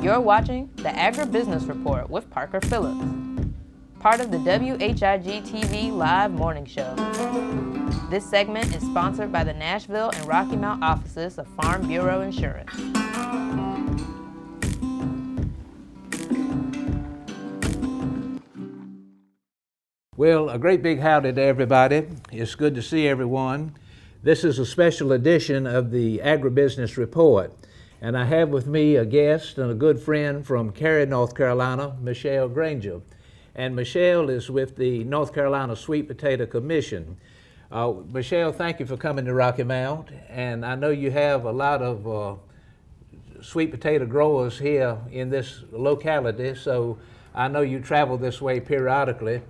You're watching the Agribusiness Report with Parker Phillips, part of the WHIG TV live morning show. This segment is sponsored by the Nashville and Rocky Mount offices of Farm Bureau Insurance. Well, a great big howdy to everybody. It's good to see everyone. This is a special edition of the Agribusiness Report, and I have with me a guest and a good friend from Cary, North Carolina, Michelle Grainger. And Michelle is with the North Carolina Sweet Potato Commission. Michelle, thank you for coming to Rocky Mount, and I know you have a lot of sweet potato growers here in this locality, so I know you travel this way periodically.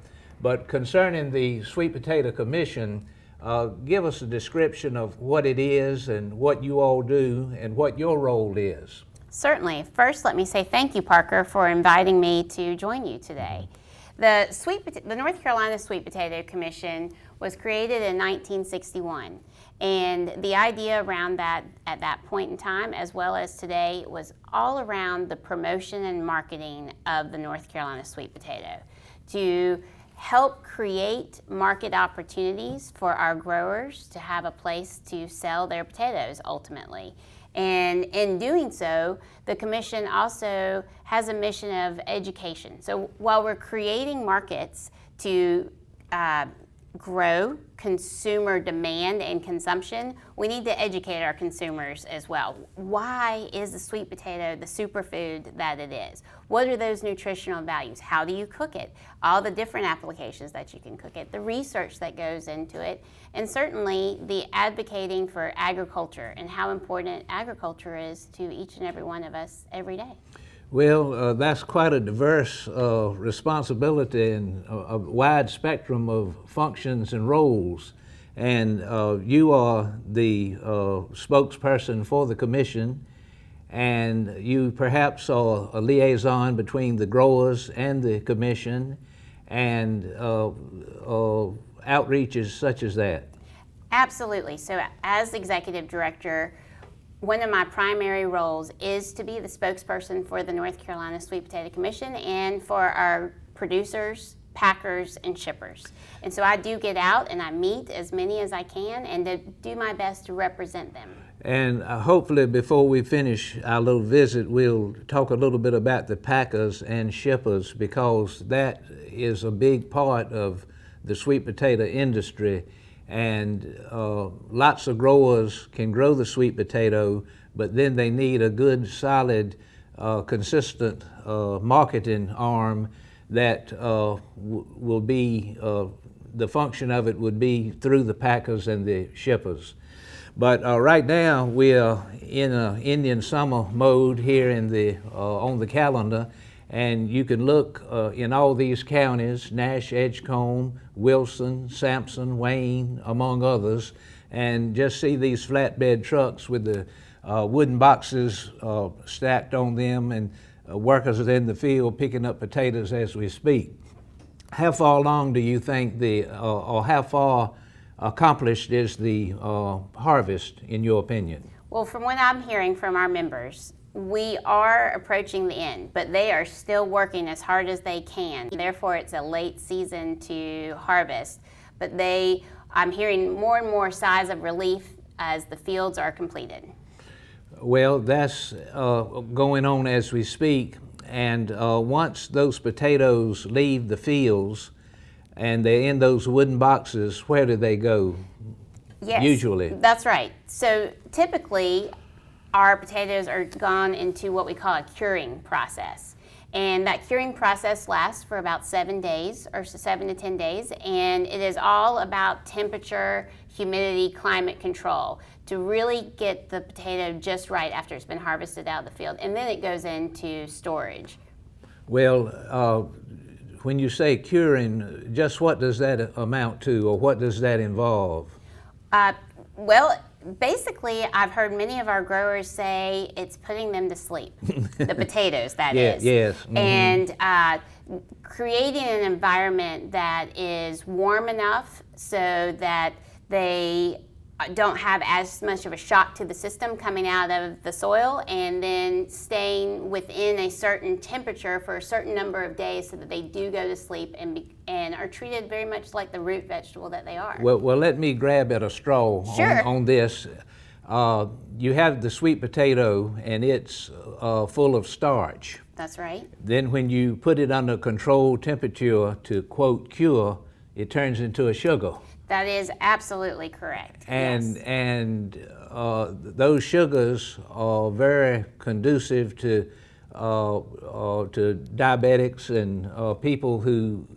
But concerning the Sweet Potato Commission, give us a description of what it is and what you all do and what your role is. Certainly. First, let me say thank you, Parker, for inviting me to join you today. The North Carolina Sweet Potato Commission was created in 1961, and the idea around that at that point in time, as well as today, was all around the promotion and marketing of the North Carolina sweet potato to help create market opportunities for our growers to have a place to sell their potatoes ultimately. And in doing so, the Commission also has a mission of education. So while we're creating markets to grow consumer demand and consumption, we need to educate our consumers as well. Why is the sweet potato the superfood that it is? What are those nutritional values? How do you cook it? All the different applications that you can cook it, the research that goes into it, and certainly the advocating for agriculture and how important agriculture is to each and every one of us every day. Well, that's quite a diverse responsibility and a wide spectrum of functions and roles. And you are the spokesperson for the commission, and you perhaps are a liaison between the growers and the commission and outreaches such as that. Absolutely. So as executive director, one of my primary roles is to be the spokesperson for the North Carolina Sweet Potato Commission and for our producers, packers, and shippers. And so I do get out and I meet as many as I can and to do my best to represent them. And hopefully before we finish our little visit, we'll talk a little bit about the packers and shippers, because that is a big part of the sweet potato industry. And lots of growers can grow the sweet potato, but then they need a good, solid, consistent marketing arm that will be, the function of it would be through the packers and the shippers. But right now we are in an Indian summer mode here in on the calendar, and you can look in all these counties, Nash, Edgecombe, Wilson, Sampson, Wayne, among others, and just see these flatbed trucks with the wooden boxes stacked on them, and workers are in the field picking up potatoes as we speak. How far along do you think or how far accomplished is the harvest, in your opinion? Well, from what I'm hearing from our members, we are approaching the end, but they are still working as hard as they can. Therefore, it's a late season to harvest. But I'm hearing more and more sighs of relief as the fields are completed. Well, that's going on as we speak. And once those potatoes leave the fields and they're in those wooden boxes, where do they go? Yes, usually? That's right. So typically, our potatoes are gone into what we call a curing process. And that curing process lasts for about 7 days, or 7 to 10 days, and it is all about temperature, humidity, climate control to really get the potato just right after it's been harvested out of the field. And then it goes into storage. Well, when you say curing, just what does that amount to, or what does that involve? Well, basically, I've heard many of our growers say it's putting them to sleep, the potatoes, that is. Yes. Mm-hmm. And creating an environment that is warm enough so that they don't have as much of a shock to the system coming out of the soil, and then staying within a certain temperature for a certain number of days so that they do go to sleep and are treated very much like the root vegetable that they are. Well, let me grab at a straw Sure. on this. You have the sweet potato, and it's full of starch. That's right. Then when you put it under controlled temperature to, quote, cure, it turns into a sugar. That is absolutely correct. And, yes. and those sugars are very conducive to diabetics and people who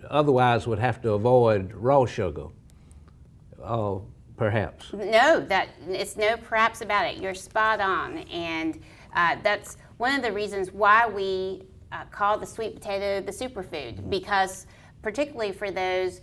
otherwise would have to avoid raw sugar, perhaps. No, it's no perhaps about it. You're spot on, and that's one of the reasons why we call the sweet potato the superfood, because particularly for those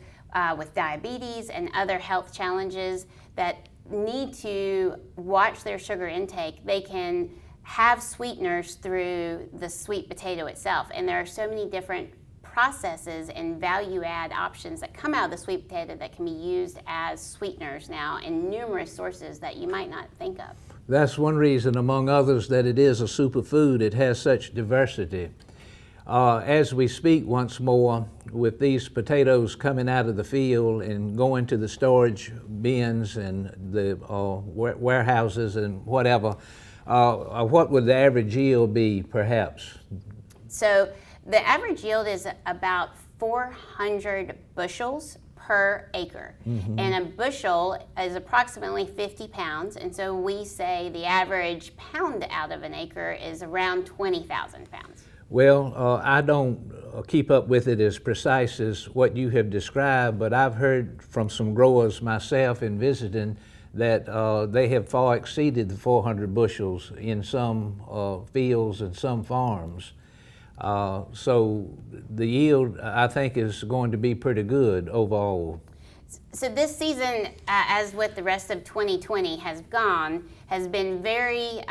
with diabetes and other health challenges that need to watch their sugar intake, they can have sweeteners through the sweet potato itself. And there are so many different processes and value add options that come out of the sweet potato that can be used as sweeteners now in numerous sources that you might not think of. That's one reason, among others, that it is a superfood. It has such diversity. As we speak once more, with these potatoes coming out of the field and going to the storage bins and the warehouses and whatever, what would the average yield be, perhaps? So the average yield is about 400 bushels per acre. Mm-hmm. And a bushel is approximately 50 pounds. And so we say the average pound out of an acre is around 20,000 pounds. Well, I don't keep up with it as precise as what you have described, but I've heard from some growers myself in visiting that they have far exceeded the 400 bushels in some fields and some farms. So the yield, I think, is going to be pretty good overall. So this season, as with the rest of 2020 has been very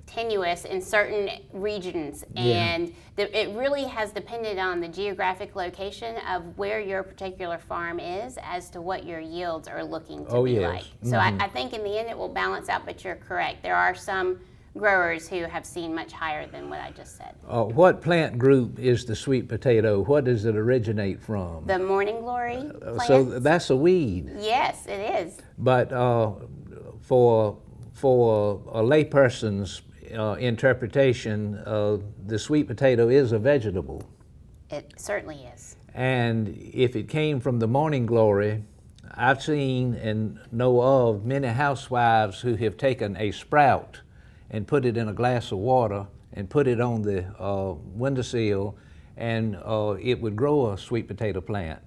tenuous in certain regions, and it really has depended on the geographic location of where your particular farm is as to what your yields are looking to be like. So I think in the end it will balance out, but you're correct. There are some growers who have seen much higher than what I just said. What plant group is the sweet potato? What does it originate from? The morning glory plant. So that's a weed. Yes, it is. But for a layperson's interpretation, the sweet potato is a vegetable. It certainly is. And if it came from the morning glory, I've seen and know of many housewives who have taken a sprout and put it in a glass of water and put it on the windowsill, and it would grow a sweet potato plant.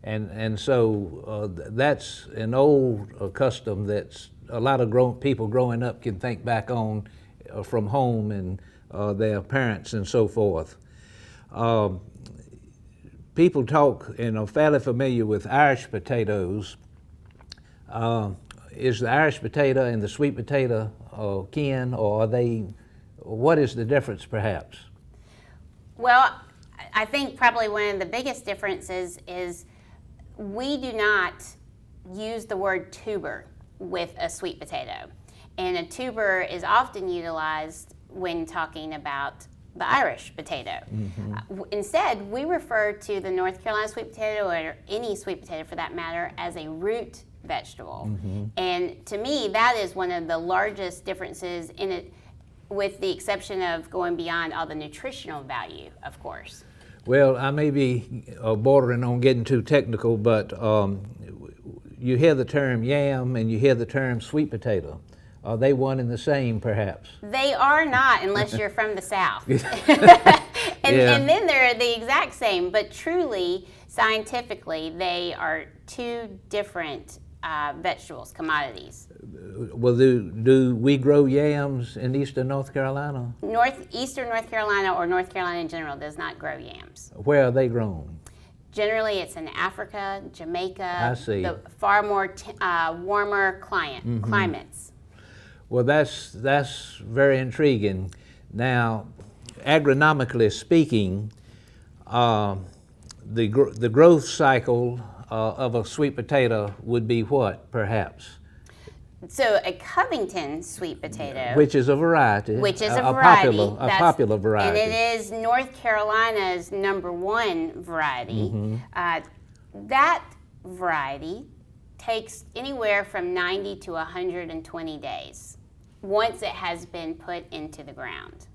And so that's an old custom that's a lot of people growing up can think back on from home and their parents and so forth. People talk and are fairly familiar with Irish potatoes. Is the Irish potato and the sweet potato kin, or are they, what is the difference perhaps? Well, I think probably one of the biggest differences is we do not use the word tuber with a sweet potato. And a tuber is often utilized when talking about the Irish potato. Mm-hmm. Instead, we refer to the North Carolina sweet potato, or any sweet potato for that matter, as a root vegetable. Mm-hmm. And to me, that is one of the largest differences in it, with the exception of going beyond all the nutritional value, of course. Well, I may be bordering on getting too technical, but you hear the term yam and you hear the term sweet potato. Are they one and the same, perhaps? They are not, unless you're from the South. And then they're the exact same, but truly, scientifically, they are two different vegetables, commodities. Well, do we grow yams in eastern North Carolina? Eastern North Carolina, or North Carolina in general, does not grow yams. Where are they grown? Generally, it's in Africa, Jamaica, I see. The far more warmer climates. Well, that's very intriguing. Now, agronomically speaking, the growth cycle of a sweet potato would be what, perhaps? So a Covington sweet potato, Which is a variety. which is a a variety, popular variety. and it is North Carolina's #1 variety. Mm-hmm. That variety takes anywhere from 90 to 120 days once it has been put into the ground.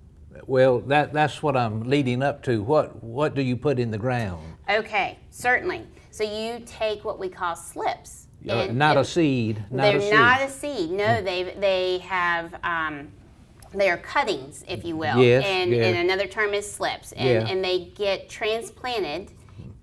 Well, that's what I'm leading up to. What do you put in the ground? Okay, certainly. So you take what we call slips. Not a seed. They're not a seed. No, they have they are cuttings, if you will. Yes, and another term is slips. And they get transplanted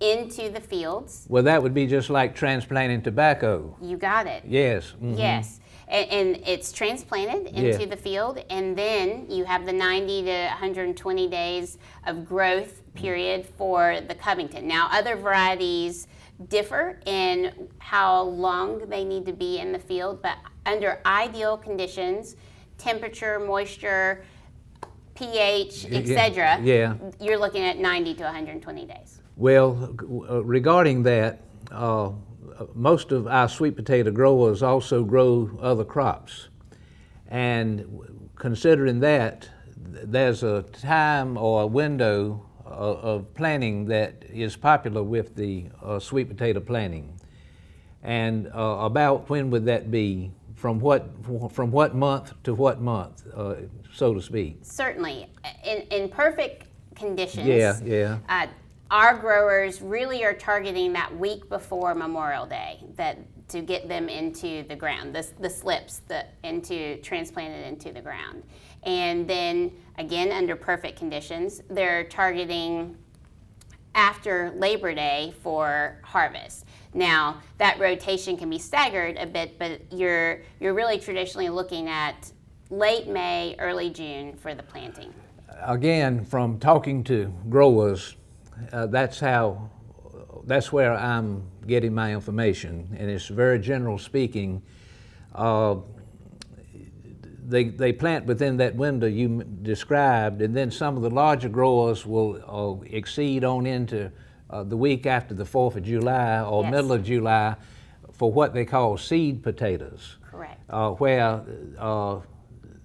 into the fields. Well, that would be just like transplanting tobacco. You got it. Yes. Mm-hmm. Yes. And it's transplanted into the field, and then you have the 90 to 120 days of growth period for the Covington. Now, other varieties differ in how long they need to be in the field, but under ideal conditions, temperature, moisture, pH, etc., you're looking at 90 to 120 days. Well, regarding that, most of our sweet potato growers also grow other crops. And considering that, there's a time or a window of planting that is popular with the sweet potato planting. And about when would that be? From what month to what month, so to speak? Certainly. In perfect conditions, our growers really are targeting that week before Memorial Day to get them into the ground, the slips transplanted into the ground. And then again, under perfect conditions, they're targeting after Labor Day for harvest. Now, that rotation can be staggered a bit, but you're really traditionally looking at late May, early June for the planting. Again, from talking to growers, that's where I'm getting my information, and it's very general speaking. They plant within that window you described, and then some of the larger growers will exceed on into the week after the 4th of July or middle of July for what they call seed potatoes. Correct. Where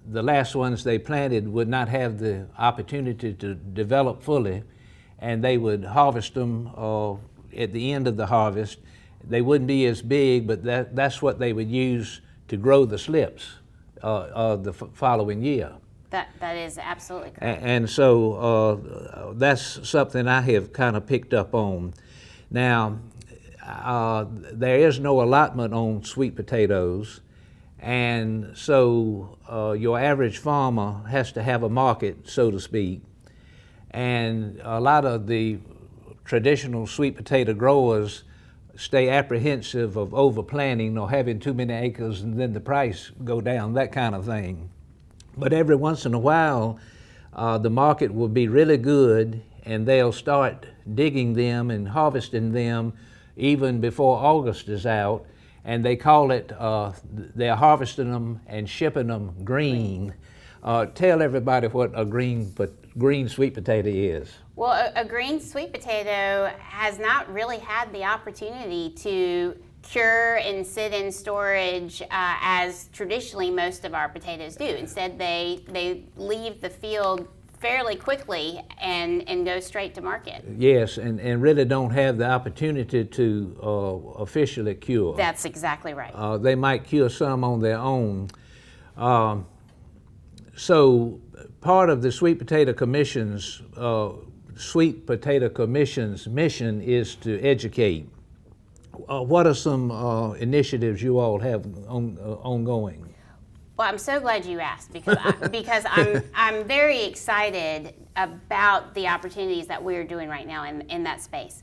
the last ones they planted would not have the opportunity to develop fully, and they would harvest them at the end of the harvest. They wouldn't be as big, but that's what they would use to grow the slips the following year. That is absolutely correct. And so that's something I have kind of picked up on. Now, there is no allotment on sweet potatoes, and so your average farmer has to have a market, so to speak. And a lot of the traditional sweet potato growers stay apprehensive of overplanting or having too many acres and then the price go down, that kind of thing. But every once in a while, the market will be really good, and they'll start digging them and harvesting them even before August is out, and they call it, they're harvesting them and shipping them green. Tell everybody what a green sweet potato is. Well, a green sweet potato has not really had the opportunity to cure and sit in storage as traditionally most of our potatoes do. Instead, they leave the field fairly quickly and go straight to market. Yes, and really don't have the opportunity to officially cure. That's exactly right. They might cure some on their own. So part of the Sweet Potato Commission's mission is to educate. What are some initiatives you all have ongoing? Well, I'm so glad you asked because I'm very excited about the opportunities that we're doing right now in that space.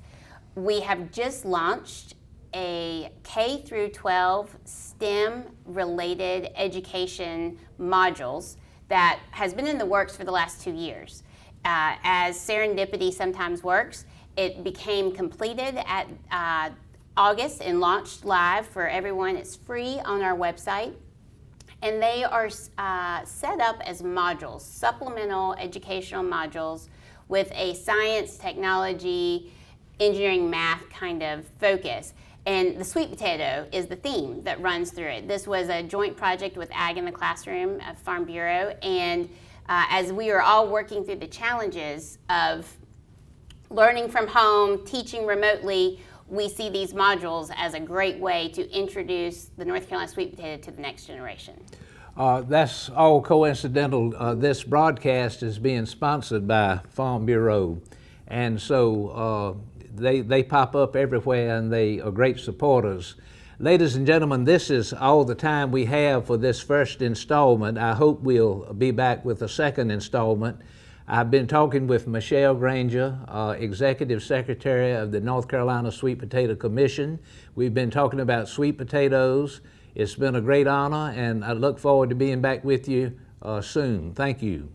We have just launched a K through 12 STEM related education modules that has been in the works for the last 2 years. As serendipity sometimes works, it became completed at August and launched live for everyone. It's free on our website. And they are set up as modules, supplemental educational modules with a science, technology, engineering, math kind of focus. And the sweet potato is the theme that runs through it. This was a joint project with Ag in the Classroom at Farm Bureau, and as we were all working through the challenges of learning from home, teaching remotely, we see these modules as a great way to introduce the North Carolina sweet potato to the next generation. That's all coincidental. This broadcast is being sponsored by Farm Bureau, and so they pop up everywhere, and they are great supporters. Ladies and gentlemen, this is all the time we have for this first installment. I hope we'll be back with a second installment. I've been talking with Michelle Grainger, Executive Secretary of the North Carolina Sweet Potato Commission. We've been talking about sweet potatoes. It's been a great honor, and I look forward to being back with you soon. Thank you.